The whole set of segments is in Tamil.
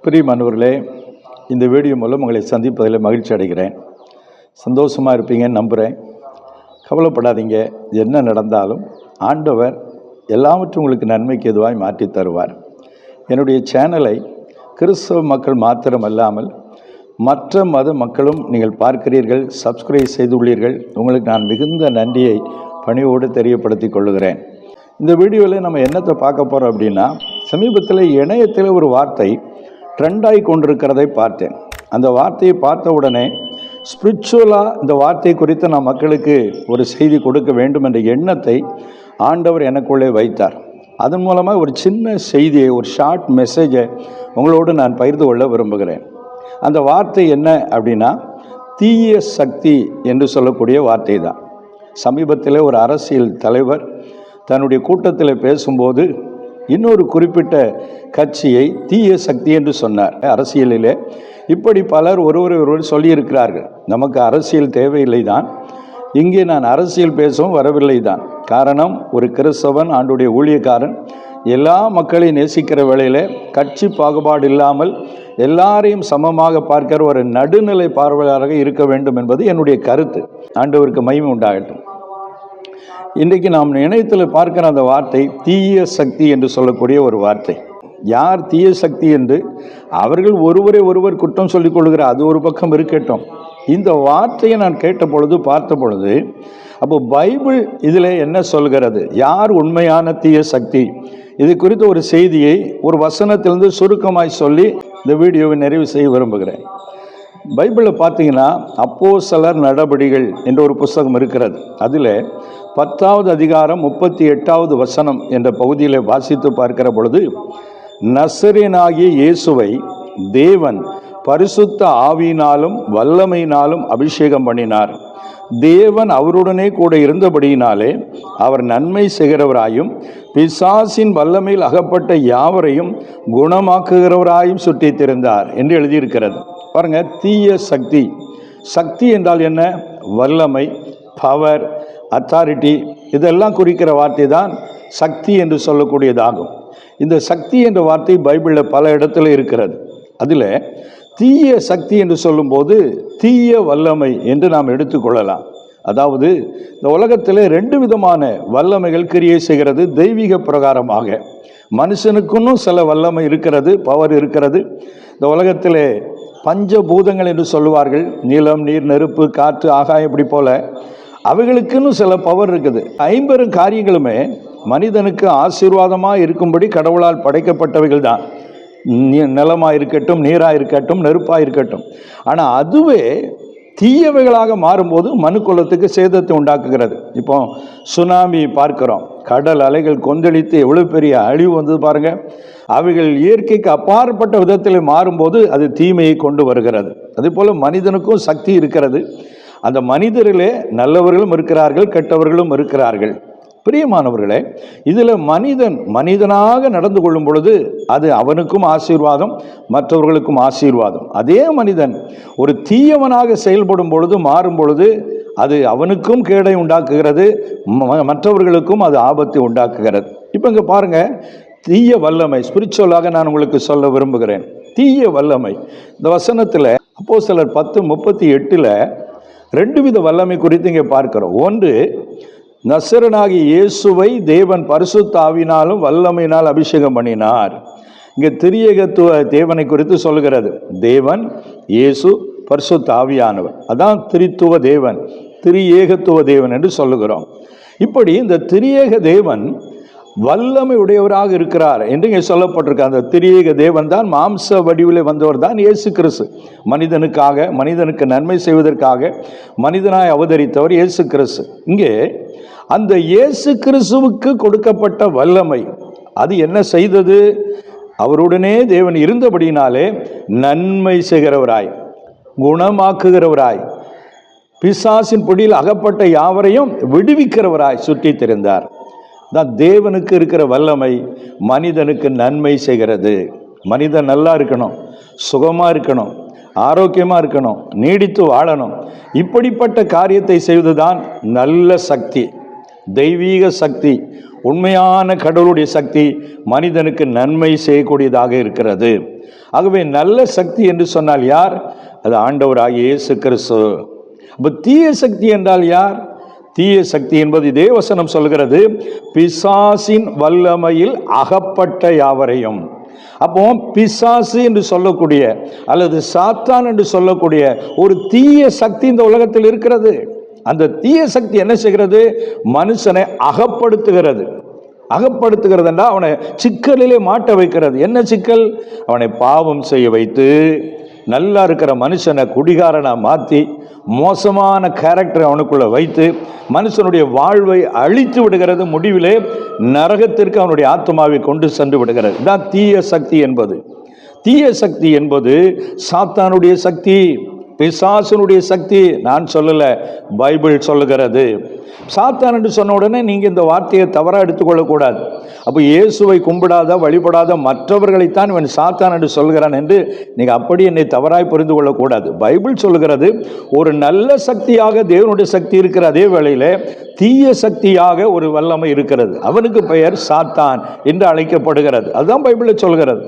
பிரியமானவர்களே, இந்த வீடியோ மூலம் உங்களை சந்திப்பதில் மகிழ்ச்சி அடைகிறேன். சந்தோஷமாக இருப்பீங்கன்னு நம்புகிறேன். கவலைப்படாதீங்க. என்ன நடந்தாலும் ஆண்டவர் எல்லாவற்றும் உங்களுக்கு நன்மைக்கு எதுவாய் மாற்றி தருவார். என்னுடைய சேனலை கிறிஸ்தவ மக்கள் மாத்திரமல்லாமல் மற்ற மத மக்களும் நீங்கள் பார்க்கிறீர்கள், சப்ஸ்கிரைப் செய்துள்ளீர்கள். உங்களுக்கு நான் மிகுந்த நன்றியை பணிவோடு தெரியப்படுத்திக் கொள்கிறேன். இந்த வீடியோவில் நம்ம என்னத்தை பார்க்க போகிறோம் அப்படின்னா, சமீபத்தில் இணையத்தில் ஒரு வார்த்தை ட்ரெண்டாகி கொண்டிருக்கிறதை பார்த்தேன். அந்த வார்த்தையை பார்த்த உடனே ஸ்பிரிச்சுவலாக இந்த வார்த்தை குறித்து நான் மக்களுக்கு ஒரு செய்தி கொடுக்க வேண்டும் என்ற எண்ணத்தை ஆண்டவர் எனக்குள்ளே வைத்தார். அதன் மூலமாக ஒரு சின்ன செய்தியை, ஒரு ஷார்ட் மெசேஜை உங்களோடு நான் பகிர்ந்து கொள்ள விரும்புகிறேன். அந்த வார்த்தை என்ன அப்படின்னா, தீய சக்தி என்று சொல்லக்கூடிய வார்த்தை தான். சமீபத்தில் ஒரு அரசியல் தலைவர் தன்னுடைய கூட்டத்தில் பேசும்போது இன்னொரு குறிப்பிட்ட கட்சியை தீய சக்தி என்று சொன்னார். அரசியலிலே இப்படி பலர் ஒருவர் சொல்லியிருக்கிறார்கள். நமக்கு அரசியல் தேவையில்லை தான், இங்கே நான் அரசியல் பேசவும் வரவில்லை தான். காரணம், ஒரு கிறிஸ்தவன், ஆண்டுடைய ஊழியக்காரன், எல்லா மக்களையும் நேசிக்கிற வேளையில் கட்சி பாகுபாடு இல்லாமல் எல்லாரையும் சமமாக பார்க்கிற ஒரு நடுநிலை பார்வையாளராக இருக்க வேண்டும் என்பது என்னுடைய கருத்து. ஆண்டவருக்கு மகிமை உண்டாகட்டும். இன்றைக்கு நாம் இணையத்தில் பார்க்கிற அந்த வார்த்தை தீய சக்தி என்று சொல்லக்கூடிய ஒரு வார்த்தை. யார் தீய சக்தி என்று அவர்கள் ஒருவர் குற்றம் சொல்லிக் கொள்கிற அது ஒரு பக்கம் இருக்கட்டும். இந்த வார்த்தையை நான் கேட்ட பொழுது, பார்த்த பொழுது, அப்போ பைபிள் இதில் என்ன சொல்கிறது, யார் உண்மையான தீய சக்தி, இது குறித்த ஒரு செய்தியை ஒரு வசனத்திலிருந்து சுருக்கமாய் சொல்லி இந்த வீடியோவை நிறைவு செய்ய விரும்புகிறேன். பைபிளில் பார்த்தீங்கன்னா அப்போஸ்தலர் நடபடிகள் என்ற ஒரு புஸ்தகம் இருக்கிறது. அதில் 10வது அதிகாரம் 38வது வசனம் என்ற பகுதியில் வாசித்து பார்க்கிற பொழுது, நசரேயனாகிய இயேசுவை தேவன் பரிசுத்த ஆவியினாலும் வல்லமையினாலும் அபிஷேகம் பண்ணினார். தேவன் அவருடனே கூட இருந்தபடியினாலே அவர் நன்மை செய்கிறவராயும் பிசாசின் வல்லமையில் அகப்பட்ட யாவரையும் குணமாக்குகிறவராயும் சுற்றித் திரிந்தார் என்று எழுதியிருக்கிறது. பாருங்க, தீய சக்தி. சக்தி என்றால் என்ன? வல்லமை, பவர், அத்தாரிட்டி, இதெல்லாம் குறிக்கிற வார்த்தை தான் சக்தி என்று சொல்லக்கூடியதாகும். இந்த சக்தி என்ற வார்த்தை பைபிளில் பல இடத்துல இருக்கிறது. அதில் தீய சக்தி என்று சொல்லும்போது தீய வல்லமை என்று நாம் எடுத்துக்கொள்ளலாம். அதாவது இந்த உலகத்தில் 2 விதமான வல்லமைகள் கிரியை செய்கிறது. தெய்வீக பிரகாரமாக மனுஷனுக்குன்னு சில வல்லமை இருக்கிறது, பவர் இருக்கிறது. இந்த உலகத்தில் பஞ்சபூதங்கள் என்று சொல்லுவார்கள். நிலம், நீர், நெருப்பு, காற்று, ஆகாயம், இப்படி போல அவைகளுக்குன்னு சில பவர் இருக்குது. 50 காரியங்களுமே மனிதனுக்கு ஆசீர்வாதமாக இருக்கும்படி கடவுளால் படைக்கப்பட்டவைகள் தான். நிலமாக இருக்கட்டும், நீராக இருக்கட்டும், நெருப்பாக இருக்கட்டும். ஆனால் அதுவே தீயவைகளாக மாறும்போது மனுக்குலத்துக்கு சேதத்தை உண்டாக்குகிறது. இப்போ சுனாமி பார்க்கிறோம். கடல் அலைகள் கொந்தளித்து எவ்வளோ பெரிய அழிவு வந்தது பாருங்க. அவைகள் இயற்கைக்கு அப்பாற்பட்ட விதத்தில் மாறும்போது அது தீமையை கொண்டு வருகிறது. அதே போல் மனிதனுக்கும் சக்தி இருக்கிறது. அந்த மனிதரிலே நல்லவர்களும் இருக்கிறார்கள், கெட்டவர்களும் இருக்கிறார்கள். பிரியமானவர்களே, இதில் மனிதனாக நடந்து கொள்ளும் பொழுது அது அவனுக்கும் ஆசீர்வாதம், மற்றவர்களுக்கும் ஆசீர்வாதம். அதே மனிதன் ஒரு தீயவனாக செயல்படும் பொழுது, மாறும் பொழுது அது அவனுக்கும் கேடை உண்டாக்குகிறது, மற்றவர்களுக்கும் அது ஆபத்தை உண்டாக்குகிறது. இப்போ இங்கே பாருங்க, தீய வல்லமை ஸ்பிரிச்சுவலாக நான் உங்களுக்கு சொல்ல விரும்புகிறேன். தீய வல்லமை இந்த வசனத்தில் அப்போஸ்தலர் 10:38 2 வித வல்லமை குறித்து இங்கே பார்க்கிறோம். ஒன்று, நசரேயனாகிய இயேசுவை தேவன் பரிசுத்த ஆவியினாலும் வல்லமையினால் அபிஷேகம் பண்ணினார். இங்கே திரியேகத்துவ தேவனை குறித்து சொல்கிறது. தேவன், இயேசு, பரிசுத்த ஆவியானவர், அதான் திரித்துவ தேவன், திரியேகத்துவ தேவன் என்று சொல்லுகிறோம். இப்படி இந்த திரியேக தேவன் வல்லமை உடையவராக இருக்கிறார் என்று இங்கே சொல்லப்பட்டிருக்கு. அந்த திரியேக தேவன் தான் மாம்ச வடிவிலே வந்தவர் தான் இயேசு கிறிஸ்து. மனிதனுக்கு நன்மை செய்வதற்காக மனிதனாய் அவதரித்தவர் இயேசு கிறிஸ்து. இங்கே அந்த இயேசு கிறிஸ்துவுக்கு கொடுக்கப்பட்ட வல்லமை அது என்ன செய்தது? அவருடனே தேவன் இருந்தபடினாலே நன்மை செய்கிறவராய், குணமாக்குகிறவராய், பிசாசின் பிடியில் அகப்பட்ட யாவரையும் விடுவிக்கிறவராய் சுற்றி திரிந்தார். தான் தேவனுக்கு இருக்கிற வல்லமை மனிதனுக்கு நன்மை செய்கிறது. மனிதன் நல்லா இருக்கணும், சுகமாக இருக்கணும், ஆரோக்கியமாக இருக்கணும், நீடித்து வாழணும். இப்படிப்பட்ட காரியத்தை செய்வதுதான் நல்ல சக்தி, தெய்வீக சக்தி, உண்மையான கடவுளுடைய சக்தி மனிதனுக்கு நன்மை செய்யக்கூடியதாக இருக்கிறது. ஆகவே நல்ல சக்தி என்று சொன்னால் யார்? அது ஆண்டவராகிய இயேசு கிறிஸ்து. அப்ப தீய சக்தி என்றால் யார்? தீய சக்தி என்பது இதே வசனம் சொல்கிறது, பிசாசின் வல்லமையில் அகப்பட்ட யாவரையும். அப்போ பிசாசு என்று சொல்லக்கூடிய அல்லது சாத்தான் என்று சொல்லக்கூடிய ஒரு தீய சக்தி இந்த உலகத்தில் இருக்கிறது. அந்த தீய சக்தி என்ன செய்கிறது? மனுஷனை அகப்படுத்துகிறது. அகப்படுத்துகிறது என்றால் அவனை சிக்கலிலே மாட்ட வைக்கிறது. என்ன சிக்கல்? அவனை பாவம் செய்ய வைத்து நல்லா இருக்கிற மனுஷனை குடிகாரனா மாற்றி மோசமான கேரக்டரை அவனுக்குள்ள வைத்து மனுஷனுடைய வாழ்வை அழித்து விடுகிறது. முடிவிலே நரகத்திற்கு அவனுடைய ஆத்மாவை கொண்டு சென்று விடுகிறது. இதுதான் தீய சக்தி என்பது. தீய சக்தி என்பது சாத்தானுடைய சக்தி, பிசாசனுடைய சக்தி. நான் சொல்லல, பைபிள் சொல்லுகிறது. சாத்தான் என்று சொன்ன உடனே நீங்க இந்த வார்த்தையை தவறா எடுத்துக்கொள்ளக்கூடாது. அப்போ இயேசுவை கும்பிடாத வழிபடாத மற்றவர்களைத்தான் இவன் சாத்தான் என்று சொல்கிறான் என்று நீங்க அப்படி என்னை தவறாய் புரிந்து கொள்ளக்கூடாது. பைபிள் சொல்லுகிறது, ஒரு நல்ல சக்தியாக தேவனுடைய சக்தி இருக்கிற அதே வேளையில தீய சக்தியாக ஒரு வல்லமை இருக்கிறது. அவனுக்கு பெயர் சாத்தான் என்று அழைக்கப்படுகிறது. அதுதான் பைபிளில் சொல்கிறது.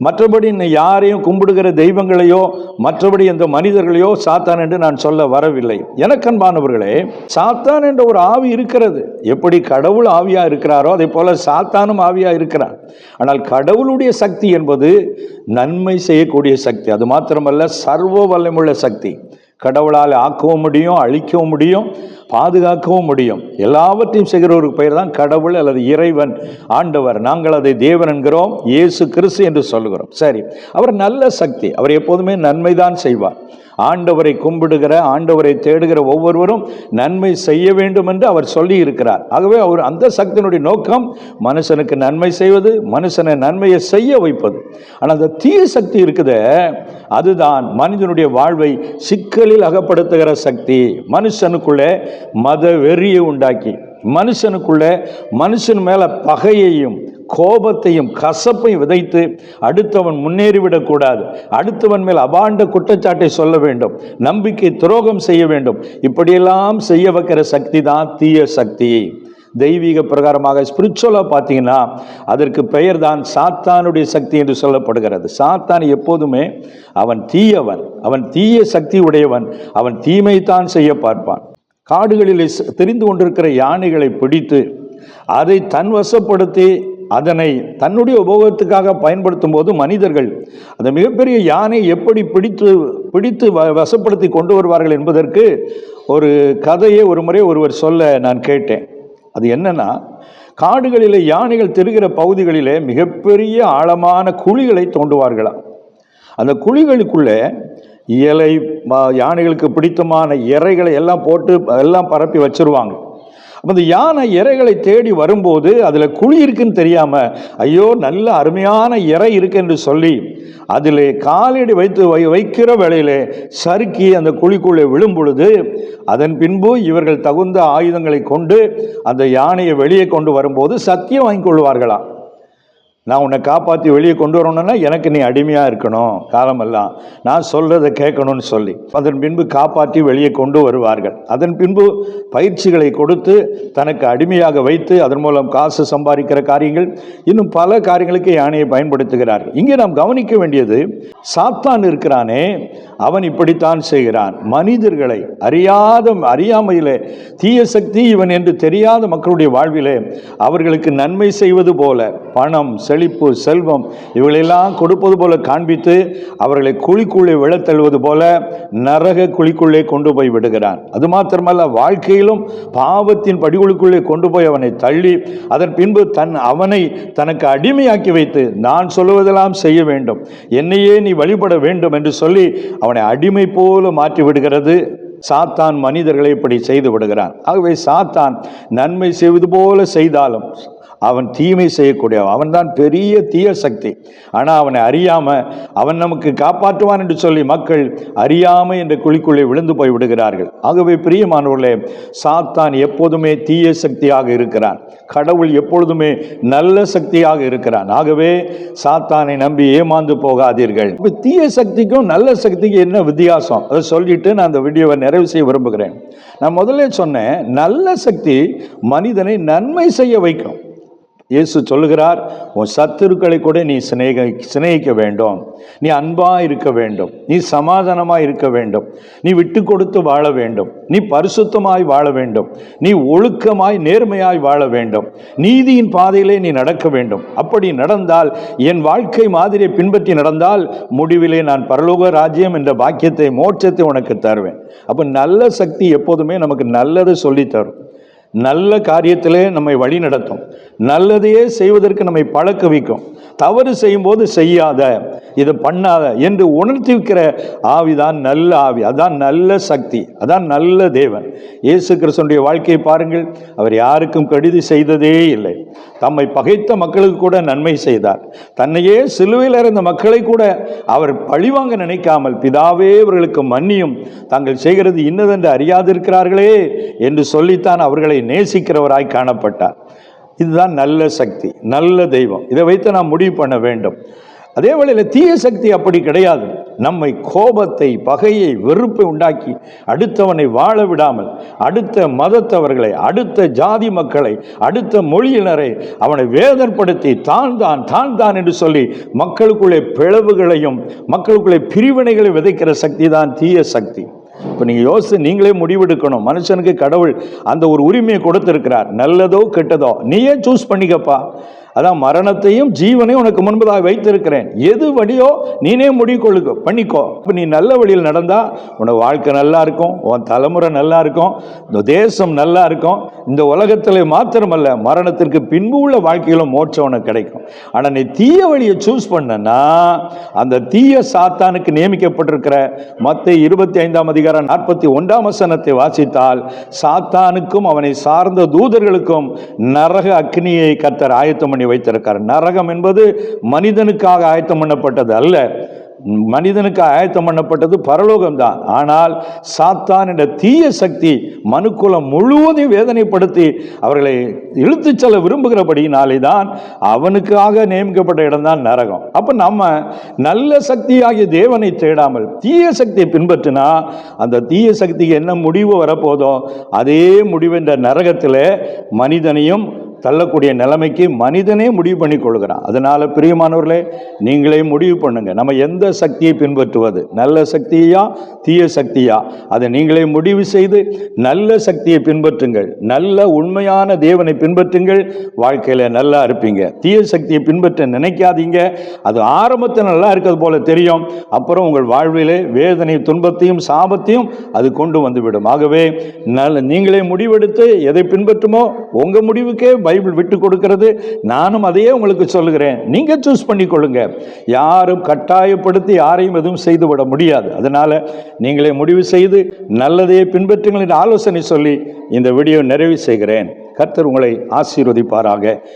மற்றபடி யாரையும் கும்பிடுகிற தெய்வங்களையோ மற்றபடி எந்த மனிதர்களையோ சாத்தான் என்று நான் சொல்ல வரவில்லை. எனக்கன்பானவர்களே, சாத்தான் என்ற ஒரு ஆவி இருக்கிறது. எப்படி கடவுள் ஆவியா இருக்கிறாரோ அதே போல சாத்தானும் ஆவியா இருக்கிறார். ஆனால் கடவுளுடைய சக்தி என்பது நன்மை செய்யக்கூடிய சக்தி. அது மாத்திரமல்ல, சர்வ வல்லமையுள்ள சக்தி. கடவுளால் ஆக்கவும் முடியும், அழிக்கவும் முடியும், பாதுகாக்கவும் முடியும். எல்லாவற்றையும் செய்கிற ஒரு பெயர் தான் கடவுள் அல்லது இறைவன், ஆண்டவர். நாங்கள் அதை தேவன் என்கிறோம், இயேசு கிறிஸ்து என்று சொல்லுகிறோம். சரி, அவர் நல்ல சக்தி. அவர் எப்போதுமே நன்மைதான் செய்வார். ஆண்டவரை கும்பிடுகிற, ஆண்டவரை தேடுகிற ஒவ்வொருவரும் நன்மை செய்ய வேண்டும் என்று அவர் சொல்லி இருக்கிறார். ஆகவே அவர் அந்த சக்தியினுடைய நோக்கம் மனுஷனுக்கு நன்மை செய்வது, மனுஷனை நன்மையை செய்ய வைப்பது. ஆனால் அந்த தீய சக்தி இருக்குத, அதுதான் மனிதனுடைய வாழ்வை சிக்கலில் அகப்படுத்துகிற சக்தி. மனுஷனுக்குள்ளே மத வெறியை உண்டாக்கி மனுஷன் மேல பகையையும் கோபத்தையும் கசப்பையும் விதைத்து அடுத்தவன் முன்னேறிவிடக்கூடாது, அடுத்தவன் மேல் அபாண்ட குற்றச்சாட்டை சொல்ல வேண்டும், நம்பிக்கை துரோகம் செய்ய வேண்டும். இப்படியெல்லாம் செய்ய வைக்கிற சக்தி தான் தீய சக்தி. தெய்வீக பிரகாரமாக ஸ்பிரிச்சுவலா பார்த்தீங்கன்னா அதற்கு பெயர் தான் சாத்தானுடைய சக்தி என்று சொல்லப்படுகிறது. சாத்தான் எப்போதுமே அவன் தீயவன், அவன் தீய சக்தி உடையவன், அவன் தீமைத்தான் செய்ய பார்ப்பான். காடுகளில் தெரிந்து கொண்டிருக்கிற யானைகளை பிடித்து அதை தன் வசப்படுத்தி அதனை தன்னுடைய உபயோகத்துக்காக பயன்படுத்தும் போது மனிதர்கள் அந்த மிகப்பெரிய யானை எப்படி பிடித்து வசப்படுத்தி கொண்டு வருவார்கள் என்பதற்கு ஒரு கதையை ஒரு முறை ஒருவர் சொல்ல நான் கேட்டேன். அது என்னன்னா, காடுகளிலே யானைகள் திரிகிற பகுதிகளிலே மிகப்பெரிய ஆழமான குழிகளை தோண்டுவார்களாம். அந்த குழிகளுக்குள்ளே இலை, யானைகளுக்கு பிடித்தமான இறைகளை எல்லாம் போட்டு எல்லாம் பரப்பி வச்சிருவாங்க. அந்த யானை இறைகளை தேடி வரும்போது அதில் குழி இருக்குன்னு தெரியாம, ஐயோ நல்ல அருமையான இறை இருக்கு என்று சொல்லி அதில் காலடி வைக்கிற வேளையிலே சறுக்கி அந்த குழிக்குள்ளே விழும் பொழுது அதன் பின்பு இவர்கள் தகுந்த ஆயுதங்களை கொண்டு அந்த யானையை வெளியே கொண்டு வரும்போது சத்தியம் வாங்கி கொள்வார்களாம். நான் உன்னை காப்பாற்றி வெளியே கொண்டு வரணும்னா எனக்கு நீ அடிமையாக இருக்கணும், காலமெல்லாம் நான் சொல்கிறத கேட்கணும்னு சொல்லி அதன் பின்பு காப்பாற்றி வெளியே கொண்டு வருவார்கள். அதன் பின்பு பயிற்சிகளை கொடுத்து தனக்கு அடிமையாக வைத்து அதன் மூலம் காசு சம்பாதிக்கிற காரியங்கள், இன்னும் பல காரியங்களுக்கு யானையை பயன்படுத்துகிறார்கள். இங்கே நாம் கவனிக்க வேண்டியது, சாத்தான் இருக்கிறானே அவன் இப்படித்தான் செய்கிறான். மனிதர்களை அறியாமையிலே தீய சக்தி இவன் என்று தெரியாத மக்களுடைய வாழ்விலே அவர்களுக்கு நன்மை செய்வது போல பணம், செழிப்பு, செல்வம் இவங்களெல்லாம் கொடுப்பது போல காண்பித்து அவர்களை குழிக்குள்ளே விழத்தள்ளுவது போல நரக குழிக்குள்ளே கொண்டு போய் விடுகிறான். அது மாத்திரமல்ல, வாழ்க்கையிலும் பாவத்தின் படிகளுக்குள்ளே கொண்டு போய் அவனை தள்ளி அதன் பின்பு அவனை தனக்கு அடிமையாக்கி வைத்து நான் சொல்லுவதெல்லாம் செய்ய வேண்டும், என்னையே நீ வழிபட வேண்டும் என்று சொல்லி அவனை அடிமை போல மாற்றி விடுகிறது. சாத்தான் மனிதர்களை இப்படி செய்து விடுகிறான். ஆகவே சாத்தான் நன்மை செய்வது போல செய்தாலும் அவன் தீமை செய்யக்கூடியவன், அவன் தான் பெரிய தீய சக்தி. ஆனால் அவனை அறியாம அவன் நமக்கு காப்பாற்றுவான் என்று சொல்லி மக்கள் அறியாமை என்ற குழிக்குள்ளே விழுந்து போய் விடுகிறார்கள். ஆகவே பிரியமானவர்களே, சாத்தான் எப்போதுமே தீய சக்தியாக இருக்கிறான், கடவுள் எப்பொழுதுமே நல்ல சக்தியாக இருக்கிறான். ஆகவே சாத்தானை நம்பி ஏமாந்து போகாதீர்கள். இப்போ தீய சக்திக்கும் நல்ல சக்திக்கும் என்ன வித்தியாசம் அதை சொல்லிட்டு நான் அந்த வீடியோவை நிறைவு செய்ய விரும்புகிறேன். நான் முதல்ல சொன்னேன், நல்ல சக்தி மனிதனை நன்மை செய்ய வைக்கும். இயேசு சொல்லுகிறார், உன் சத்துருக்களை கூட நீ சிநேகிக்க வேண்டும், நீ அன்பாக இருக்க வேண்டும், நீ சமாதானமாக இருக்க வேண்டும், நீ விட்டு கொடுத்து வாழ வேண்டும், நீ பரிசுத்தமாய் வாழ வேண்டும், நீ ஒழுக்கமாய் நேர்மையாய் வாழ வேண்டும், நீதியின் பாதையிலே நீ நடக்க வேண்டும். அப்படி நடந்தால், என் வாழ்க்கை மாதிரியை பின்பற்றி நடந்தால், முடிவிலே நான் பரலோக ராஜ்யம் என்ற பாக்கியத்தை, மோட்சத்தை உனக்கு தருவேன். அப்போ நல்ல சக்தி எப்போதுமே நமக்கு நல்லது சொல்லித்தரும், நல்ல காரியத்திலே நம்மை வழி நடத்தும், நல்லதையே செய்வதற்கு நம்மை பழக்க வைக்கும். தவறு செய்யும் போது செய்யாத, இதை பண்ணாத என்று உணர்த்தி வைக்கிற ஆவிதான் நல்ல ஆவி. அதான் நல்ல சக்தி, அதான் நல்ல தேவன். இயேசு கிறிஸ்துவினுடைய வாழ்க்கையை பாருங்கள். அவர் யாருக்கும் கெடுதி செய்ததே இல்லை. தம்மை பகைத்த மக்களுக்கு கூட நன்மை செய்தார். தன்னையே சிலுவையில் இருந்த மக்களை கூட அவர் பழிவாங்க நினைக்காமல், பிதாவே அவர்களுக்கு மன்னியும், தாங்கள் செய்கிறது இன்னதென்று அறியாதிருக்கிறார்களே என்று சொல்லித்தான் அவர்களை நேசிக்கிறவராய் காணப்பட்டார். இதுதான் நல்ல சக்தி, நல்ல தெய்வம். இதை வைத்து நாம் முடிவு பண்ண வேண்டும். அதே வேளையில் தீய சக்தி அப்படி கிடையாது. நம்மை கோபத்தை, பகையை, வெறுப்பை உண்டாக்கி அடுத்தவனை வாழ விடாமல், அடுத்த மதத்தவர்களை, அடுத்த ஜாதி மக்களை, அடுத்த மொழியினரை அவனை வேதனைப்படுத்தி தான் என்று சொல்லி மக்களுக்குள்ளே பிளவுகளையும் மக்களுக்குள்ளே பிரிவினைகளை விதைக்கிற சக்தி தான் தீய சக்தி. இப்போ நீங்கள் யோசித்து நீங்களே முடிவெடுக்கணும். மனுஷனுக்கு கடவுள் அந்த ஒரு உரிமையை கொடுத்திருக்கிறார். நல்லதோ கெட்டதோ நீயே சூஸ் பண்ணிக்கப்பா. அதான் மரணத்தையும் ஜீவனையும் உனக்கு முன்பதாக வைத்திருக்கிறேன், எது வழியோ நீனே முடிவு பண்ணிக்கோ. இப்போ நீ நல்ல வழியில் நடந்தா உனக்கு வாழ்க்கை நல்லா இருக்கும், உன் தலைமுறை நல்லா இருக்கும், இந்த தேசம் நல்லா இருக்கும். இந்த உலகத்தில் மாத்திரமல்ல, மரணத்திற்கு பின்பு உள்ள வாழ்க்கையிலும் மோட்சம் உனக்கு கிடைக்கும். ஆனால் நீ தீய வழியை சூஸ் பண்ணனா, அந்த தீய சாத்தானுக்கு நியமிக்கப்பட்டிருக்கிற மத்தேயு 25 அதிகாரம் 41 வாசித்தால், சாத்தானுக்கும் அவனை சார்ந்த தூதர்களுக்கும் நரக அக்னியை கர்த்தர் ஆயத்தம் வைத்திருக்கார். நரகம் என்பது மனிதனுக்காக ஆயத்தம் பண்ணப்பட்டது அல்ல, மனிதனுக்கு ஆயத்தம் பண்ணப்பட்டது பரலோகம் தான். ஆனால் சாத்தான் என்ற தீய சக்தி மனுக்குலம் முழுவதையும் வேதனைப்படுத்தி அவர்களை இழுத்துச் செல்ல விரும்புகிறபடினாலே தான் அவனுக்காக நியமிக்கப்பட்ட இடம்தான் நரகம். அப்ப நம்ம நல்ல சக்தியாகிய தேவனை தேடாமல் தீய சக்தியை பின்பற்றினா, அந்த தீய சக்திக்கு என்ன முடிவு வரப்போதோ அதே முடிவு என்ற நரகத்தில் மனிதனையும் தள்ளக்கூடிய நிலைமைக்கு மனிதனே முடிவு பண்ணி கொள்கிறான். அதனால பிரியமானவர்களே, நீங்களே முடிவு பண்ணுங்க, நம்ம எந்த சக்தியை பின்பற்றுவது, நல்ல சக்தியா தீய சக்தியா, அதை நீங்களே முடிவு செய்து நல்ல சக்தியை பின்பற்றுங்கள். நல்ல உண்மையான தேவனை பின்பற்றுங்கள், வாழ்க்கையில நல்லா இருப்பீங்க. தீய சக்தியை பின்பற்ற நினைக்காதீங்க. அது ஆரம்பத்தில் நல்லா இருக்கிறது போல தெரியும், அப்புறம் உங்கள் வாழ்விலே வேதனை, துன்பத்தையும் சாபத்தையும் அது கொண்டு வந்துவிடும். ஆகவே நீங்களே முடிவெடுத்து எதை பின்பற்றுமோ உங்க முடிவுக்கே பைபிள் விட்டு கொடுக்கிறது. நானும் அதையே உங்களுக்கு சொல்லுகிறேன், நீங்க சூஸ் பண்ணிக்கொள்ளுங்க. யாரும் கட்டாயப்படுத்தி யாரையும் எதுவும் செய்துவிட முடியாது. அதனால நீங்களே முடிவு செய்து நல்லதையே பின்பற்றுங்கள் என்று ஆலோசனை சொல்லி இந்த வீடியோ நிறைவு செய்கிறேன். கர்த்தர் உங்களை ஆசீர்வதிப்பாராக.